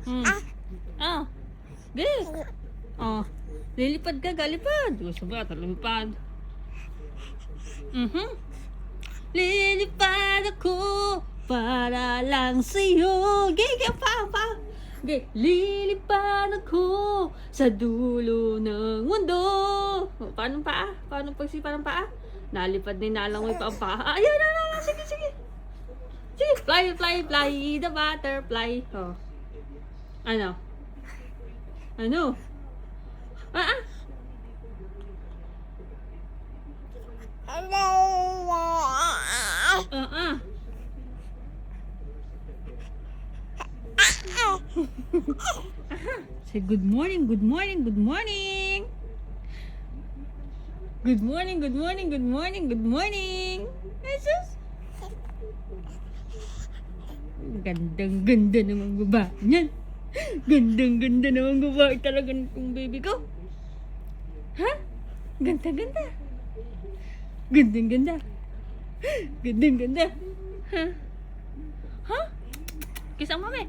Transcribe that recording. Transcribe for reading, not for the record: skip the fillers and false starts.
Hmm. Ah. Good. Oh. Lilipad ka, galipad. Gusto ba? Lumipad. Lilipad ako para lang sa'yo. Gigi, pa. Okay. Lilipad ako sa dulo ng mundo. Paano paa? Paano pagsipa ng paa? Nalipad ni Nalang may paa. Ayun, sige. Sige, fly the butterfly. Oh. Ano? Ah. Say good morning. Good morning. Jesus. Gandang-ganda naman babae niyan. Gandang-ganda naman babae talaga nitong baby ko. Ha? Ganda-ganda. Gandang-ganda. Ha? Kiss ang mami.